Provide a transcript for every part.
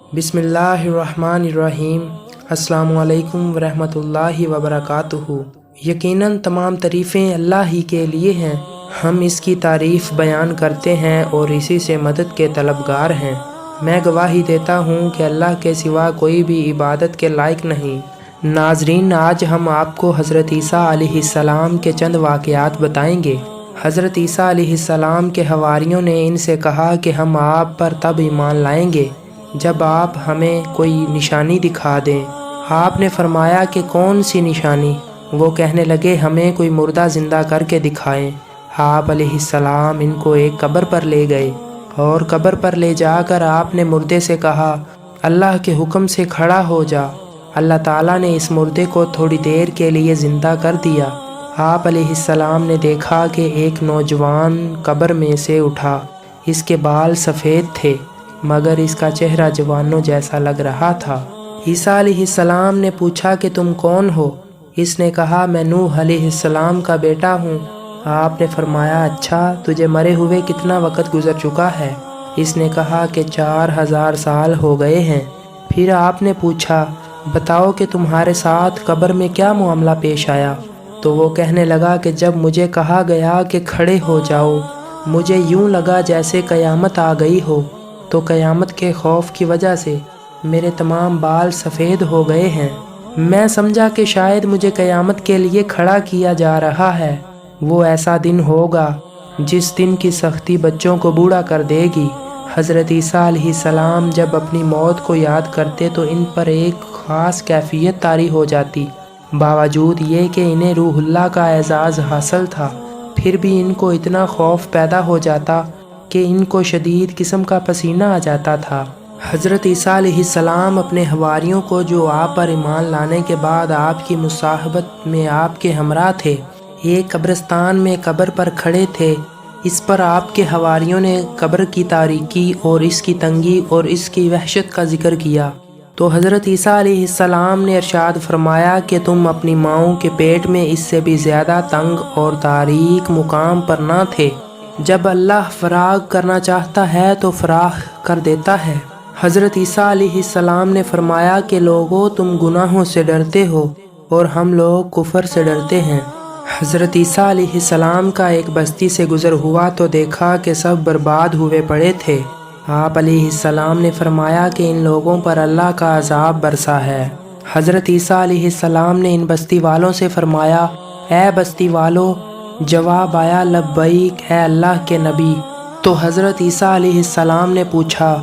بسم اللہ الرحمن الرحیم۔ السلام علیکم ورحمۃ اللہ وبرکاتہ۔ یقیناً تمام تعریفیں اللہ ہی کے لیے ہیں۔ ہم اس کی تعریف بیان کرتے ہیں اور اسی سے مدد کے طلبگار ہیں۔ میں گواہی دیتا ہوں کہ اللہ کے سوا کوئی بھی عبادت کے لائق نہیں۔ ناظرین، آج ہم آپ کو حضرت عیسیٰ علیہ السلام کے چند واقعات بتائیں گے۔ حضرت عیسیٰ علیہ السلام کے حواریوں نے ان سے کہا کہ ہم آپ پر تب ایمان لائیں گے جب آپ ہمیں کوئی نشانی دکھا دیں۔ آپ نے فرمایا کہ کون سی نشانی؟ وہ کہنے لگے ہمیں کوئی مردہ زندہ کر کے دکھائیں۔ آپ علیہ السلام ان کو ایک قبر پر لے گئے اور قبر پر لے جا کر آپ نے مردے سے کہا اللہ کے حکم سے کھڑا ہو جا۔ اللہ تعالیٰ نے اس مردے کو تھوڑی دیر کے لیے زندہ کر دیا۔ آپ علیہ السلام نے دیکھا کہ ایک نوجوان قبر میں سے اٹھا۔ اس کے بال سفید تھے مگر اس کا چہرہ جوانوں جیسا لگ رہا تھا۔ عیسیٰ علیہ السلام نے پوچھا کہ تم کون ہو؟ اس نے کہا میں نوح علیہ السلام کا بیٹا ہوں۔ آپ نے فرمایا اچھا، تجھے مرے ہوئے کتنا وقت گزر چکا ہے؟ اس نے کہا کہ 4000 سال ہو گئے ہیں۔ پھر آپ نے پوچھا بتاؤ کہ تمہارے ساتھ قبر میں کیا معاملہ پیش آیا؟ تو وہ کہنے لگا کہ جب مجھے کہا گیا کہ کھڑے ہو جاؤ، مجھے یوں لگا جیسے قیامت آ گئی ہو، تو قیامت کے خوف کی وجہ سے میرے تمام بال سفید ہو گئے ہیں۔ میں سمجھا کہ شاید مجھے قیامت کے لیے کھڑا کیا جا رہا ہے۔ وہ ایسا دن ہوگا جس دن کی سختی بچوں کو بوڑھا کر دے گی۔ حضرت عیسیٰ علیہ السلام جب اپنی موت کو یاد کرتے تو ان پر ایک خاص کیفیت طاری ہو جاتی۔ باوجود یہ کہ انہیں روح اللہ کا اعزاز حاصل تھا، پھر بھی ان کو اتنا خوف پیدا ہو جاتا کہ ان کو شدید قسم کا پسینہ آ جاتا تھا۔ حضرت عیسیٰ علیہ السلام اپنے حواریوں کو جو آپ پر ایمان لانے کے بعد آپ کی مصاحبت میں آپ کے ہمراہ تھے، ایک قبرستان میں قبر پر کھڑے تھے۔ اس پر آپ کے حواریوں نے قبر کی تاریکی اور اس کی تنگی اور اس کی وحشت کا ذکر کیا تو حضرت عیسیٰ علیہ السلام نے ارشاد فرمایا کہ تم اپنی ماؤں کے پیٹ میں اس سے بھی زیادہ تنگ اور تاریک مقام پر نہ تھے۔ جب اللہ فراغ کرنا چاہتا ہے تو فراغ کر دیتا ہے۔ حضرت عیسیٰ علیہ السلام نے فرمایا کہ لوگوں تم گناہوں سے ڈرتے ہو اور ہم لوگ کفر سے ڈرتے ہیں۔ حضرت عیسیٰ علیہ السلام کا ایک بستی سے گزر ہوا تو دیکھا کہ سب برباد ہوئے پڑے تھے۔ آپ علیہ السلام نے فرمایا کہ ان لوگوں پر اللہ کا عذاب برسا ہے۔ حضرت عیسیٰ علیہ السلام نے ان بستی والوں سے فرمایا اے بستی والو، جواب آیا لبیک اے اللہ کے نبی۔ تو حضرت عیسیٰ علیہ السلام نے پوچھا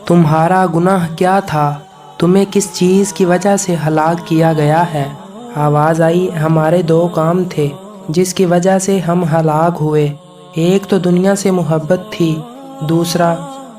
تمہارا گناہ کیا تھا؟ تمہیں کس چیز کی وجہ سے ہلاک کیا گیا ہے؟ آواز آئی ہمارے 2 کام تھے جس کی وجہ سے ہم ہلاک ہوئے، ایک تو دنیا سے محبت تھی، دوسرا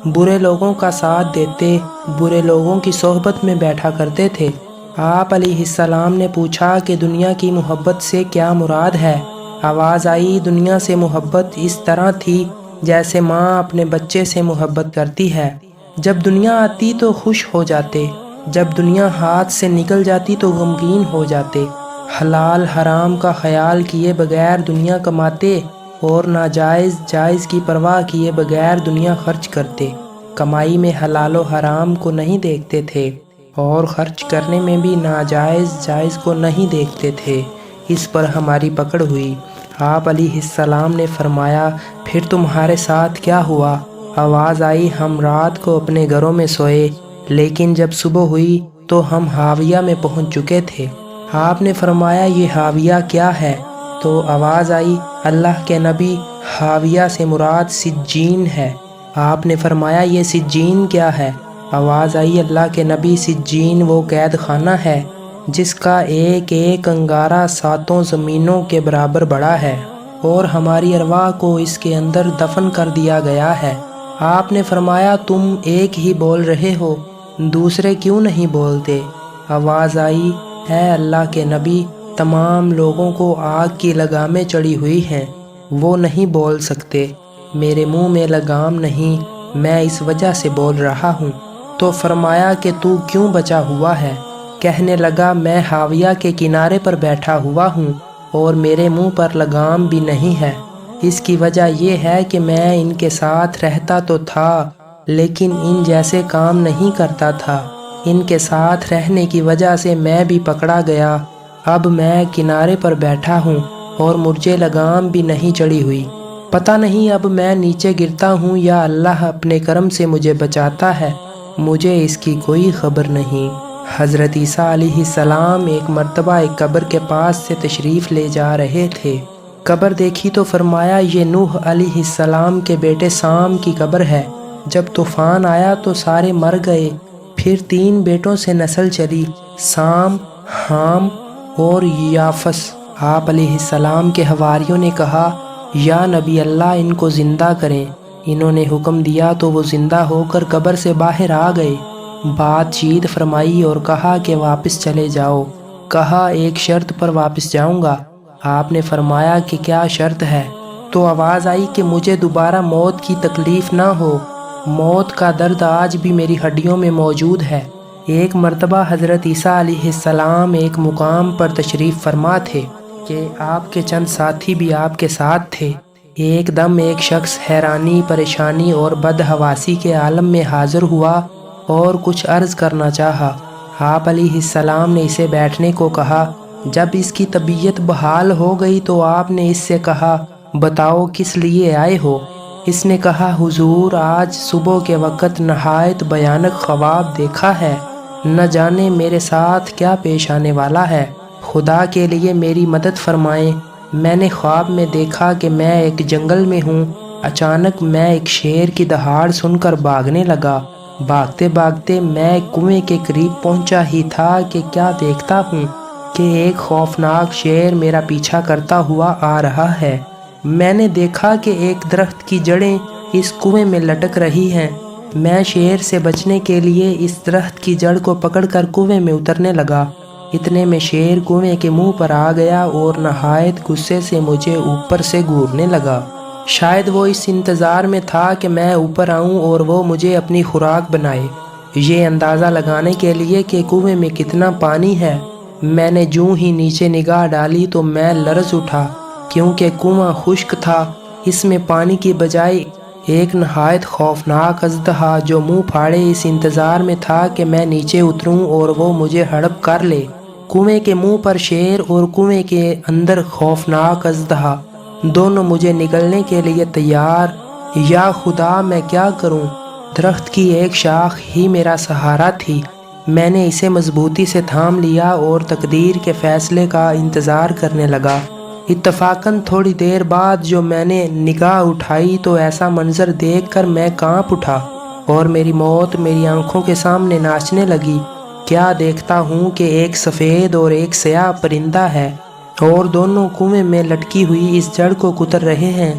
برے لوگوں کا ساتھ دیتے، برے لوگوں کی صحبت میں بیٹھا کرتے تھے۔ آپ علیہ السلام نے پوچھا کہ دنیا کی محبت سے کیا مراد ہے؟ آواز آئی دنیا سے محبت اس طرح تھی جیسے ماں اپنے بچے سے محبت کرتی ہے۔ جب دنیا آتی تو خوش ہو جاتے، جب دنیا ہاتھ سے نکل جاتی تو غمگین ہو جاتے۔ حلال حرام کا خیال کیے بغیر دنیا کماتے اور ناجائز جائز کی پرواہ کیے بغیر دنیا خرچ کرتے۔ کمائی میں حلال و حرام کو نہیں دیکھتے تھے اور خرچ کرنے میں بھی ناجائز جائز کو نہیں دیکھتے تھے۔ اس پر ہماری پکڑ ہوئی۔ آپ علیہ السلام نے فرمایا پھر تمہارے ساتھ کیا ہوا؟ آواز آئی ہم رات کو اپنے گھروں میں سوئے، لیکن جب صبح ہوئی تو ہم حاویہ میں پہنچ چکے تھے۔ آپ نے فرمایا یہ حاویہ کیا ہے؟ تو آواز آئی اللہ کے نبی، حاویہ سے مراد سجین ہے۔ آپ نے فرمایا یہ سجین کیا ہے؟ آواز آئی اللہ کے نبی سجین وہ قید خانہ ہے جس کا ایک ایک انگارہ 7 زمینوں کے برابر بڑا ہے اور ہماری ارواح کو اس کے اندر دفن کر دیا گیا ہے۔ آپ نے فرمایا تم ایک ہی بول رہے ہو، دوسرے کیوں نہیں بولتے؟ آواز آئی اے اللہ کے نبی، تمام لوگوں کو آگ کی لگامیں چڑھی ہوئی ہیں، وہ نہیں بول سکتے، میرے منہ میں لگام نہیں، میں اس وجہ سے بول رہا ہوں۔ تو فرمایا کہ تو کیوں بچا ہوا ہے؟ کہنے لگا میں حاویہ کے کنارے پر بیٹھا ہوا ہوں اور میرے منہ پر لگام بھی نہیں ہے۔ اس کی وجہ یہ ہے کہ میں ان کے ساتھ رہتا تو تھا لیکن ان جیسے کام نہیں کرتا تھا۔ ان کے ساتھ رہنے کی وجہ سے میں بھی پکڑا گیا۔ اب میں کنارے پر بیٹھا ہوں اور مجھے لگام بھی نہیں چڑھی ہوئی۔ پتہ نہیں اب میں نیچے گرتا ہوں یا اللہ اپنے کرم سے مجھے بچاتا ہے، مجھے اس کی کوئی خبر نہیں۔ حضرت عیسیٰ علیہ السلام ایک مرتبہ ایک قبر کے پاس سے تشریف لے جا رہے تھے۔ قبر دیکھی تو فرمایا یہ نوح علیہ السلام کے بیٹے سام کی قبر ہے۔ جب طوفان آیا تو سارے مر گئے۔ پھر 3 بیٹوں سے نسل چلی، سام، حام اور یافس۔ آپ علیہ السلام کے حواریوں نے کہا یا نبی اللہ ان کو زندہ کریں۔ انہوں نے حکم دیا تو وہ زندہ ہو کر قبر سے باہر آ گئے۔ بات چیت فرمائی اور کہا کہ واپس چلے جاؤ۔ کہا ایک شرط پر واپس جاؤں گا۔ آپ نے فرمایا کہ کیا شرط ہے؟ تو آواز آئی کہ مجھے دوبارہ موت کی تکلیف نہ ہو۔ موت کا درد آج بھی میری ہڈیوں میں موجود ہے۔ ایک مرتبہ حضرت عیسیٰ علیہ السلام ایک مقام پر تشریف فرما تھے کہ آپ کے چند ساتھی بھی آپ کے ساتھ تھے۔ ایک دم ایک شخص حیرانی، پریشانی اور بدحواسی کے عالم میں حاضر ہوا اور کچھ عرض کرنا چاہا۔ آپ علیہ السلام نے اسے بیٹھنے کو کہا۔ جب اس کی طبیعت بحال ہو گئی تو آپ نے اس سے کہا بتاؤ کس لیے آئے ہو؟ اس نے کہا حضور آج صبح کے وقت نہایت بھیانک خواب دیکھا ہے، نہ جانے میرے ساتھ کیا پیش آنے والا ہے، خدا کے لیے میری مدد فرمائیں۔ میں نے خواب میں دیکھا کہ میں ایک جنگل میں ہوں، اچانک میں ایک شیر کی دہاڑ سن کر بھاگنے لگا۔ بھاگتے بھاگتے میں ایک کنویں کے قریب پہنچا ہی تھا کہ کیا دیکھتا ہوں کہ ایک خوفناک شیر میرا پیچھا کرتا ہوا آ رہا ہے۔ میں نے دیکھا کہ ایک درخت کی جڑیں اس کنویں میں لٹک رہی ہیں۔ میں شیر سے بچنے کے لیے اس درخت کی جڑ کو پکڑ کر کنویں میں اترنے لگا۔ اتنے میں شیر کنویں کے منہ پر آ گیا اور نہایت غصے سے مجھے اوپر سے گھورنے لگا۔ شاید وہ اس انتظار میں تھا کہ میں اوپر آؤں اور وہ مجھے اپنی خوراک بنائے، یہ اندازہ لگانے کے لیے کہ کنویں میں کتنا پانی ہے۔ میں نے جوں ہی نیچے نگاہ ڈالی تو میں لرز اٹھا، کیونکہ کنواں خشک تھا۔ اس میں پانی کی بجائے ایک نہایت خوفناک اژدہا جو منہ پھاڑے اس انتظار میں تھا کہ میں نیچے اتروں اور وہ مجھے ہڑپ کر لے۔ کنویں کے منہ پر شیر اور کنویں کے اندر خوفناک اژدہا، دونوں مجھے نگلنے کے لیے تیار۔ یا خدا میں کیا کروں؟ درخت کی ایک شاخ ہی میرا سہارا تھی۔ میں نے اسے مضبوطی سے تھام لیا اور تقدیر کے فیصلے کا انتظار کرنے لگا۔ اتفاقاً تھوڑی دیر بعد جو میں نے نگاہ اٹھائی تو ایسا منظر دیکھ کر میں کانپ اٹھا اور میری موت میری آنکھوں کے سامنے ناچنے لگی۔ کیا دیکھتا ہوں کہ ایک سفید اور ایک سیاہ پرندہ ہے اور دونوں کنویں میں لٹکی ہوئی اس جڑ کو کتر رہے ہیں،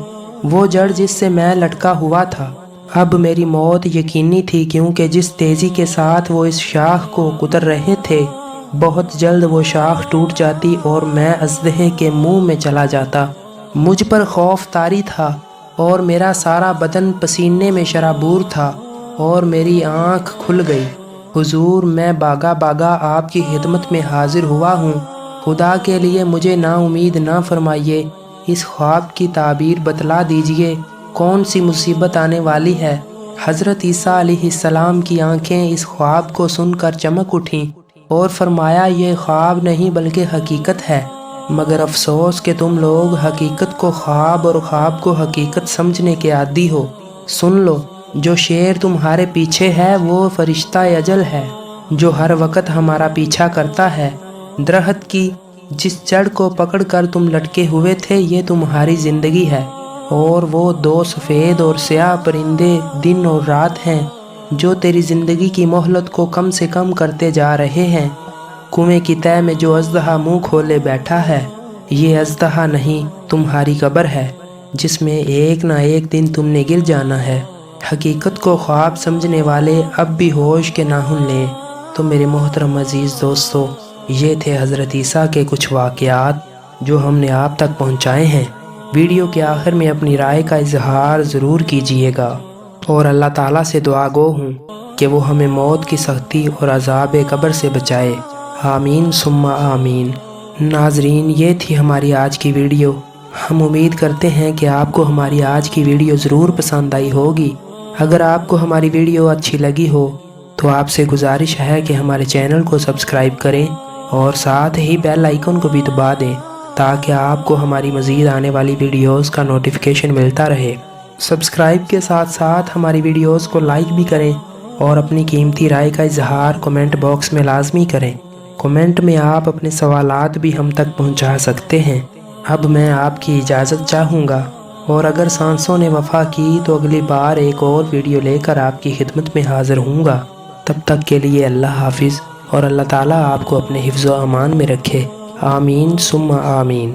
وہ جڑ جس سے میں لٹکا ہوا تھا۔ اب میری موت یقینی تھی، کیونکہ جس تیزی کے ساتھ وہ اس شاخ کو کتر رہے تھے بہت جلد وہ شاخ ٹوٹ جاتی اور میں اژدہے کے منہ میں چلا جاتا۔ مجھ پر خوف طاری تھا اور میرا سارا بدن پسینے میں شرابور تھا اور میری آنکھ کھل گئی۔ حضور میں باغا باغا آپ کی خدمت میں حاضر ہوا ہوں، خدا کے لیے مجھے نا امید نہ فرمائیے، اس خواب کی تعبیر بتلا دیجئے، کون سی مصیبت آنے والی ہے؟ حضرت عیسیٰ علیہ السلام کی آنکھیں اس خواب کو سن کر چمک اٹھیں اور فرمایا یہ خواب نہیں بلکہ حقیقت ہے، مگر افسوس کہ تم لوگ حقیقت کو خواب اور خواب کو حقیقت سمجھنے کے عادی ہو۔ سن لو، جو شیر تمہارے پیچھے ہے وہ فرشتہ اجل ہے جو ہر وقت ہمارا پیچھا کرتا ہے۔ درخت کی جس جڑ کو پکڑ کر تم لٹکے ہوئے تھے یہ تمہاری زندگی ہے، اور وہ 2 سفید اور سیاہ پرندے دن اور رات ہیں جو تیری زندگی کی مہلت کو کم سے کم کرتے جا رہے ہیں۔ کنویں کی تہہ میں جو اژدہا منہ کھولے بیٹھا ہے یہ اژدہا نہیں، تمہاری قبر ہے جس میں ایک نہ ایک دن تم نے گر جانا ہے۔ حقیقت کو خواب سمجھنے والے اب بھی ہوش کے ناخن لیں۔ تو میرے محترم عزیز دوستو، یہ تھے حضرت عیسیٰ کے کچھ واقعات جو ہم نے آپ تک پہنچائے ہیں۔ ویڈیو کے آخر میں اپنی رائے کا اظہار ضرور کیجیے گا اور اللہ تعالیٰ سے دعا گو ہوں کہ وہ ہمیں موت کی سختی اور عذاب قبر سے بچائے، آمین ثم آمین۔ ناظرین، یہ تھی ہماری آج کی ویڈیو۔ ہم امید کرتے ہیں کہ آپ کو ہماری آج کی ویڈیو ضرور پسند آئی ہوگی۔ اگر آپ کو ہماری ویڈیو اچھی لگی ہو تو آپ سے گزارش ہے کہ ہمارے چینل کو سبسکرائب کریں اور ساتھ ہی بیل آئیکن کو بھی دبا دیں تاکہ آپ کو ہماری مزید آنے والی ویڈیوز کا نوٹیفیکیشن ملتا رہے۔ سبسکرائب کے ساتھ ساتھ ہماری ویڈیوز کو لائک بھی کریں اور اپنی قیمتی رائے کا اظہار کمنٹ باکس میں لازمی کریں۔ کمنٹ میں آپ اپنے سوالات بھی ہم تک پہنچا سکتے ہیں۔ اب میں آپ کی اجازت چاہوں گا، اور اگر سانسوں نے وفا کی تو اگلی بار ایک اور ویڈیو لے کر آپ کی خدمت میں حاضر ہوں گا۔ تب تک کے لیے اللہ حافظ، اور اللہ تعالیٰ آپ کو اپنے حفظ و امان میں رکھے۔ آمین ثم آمین۔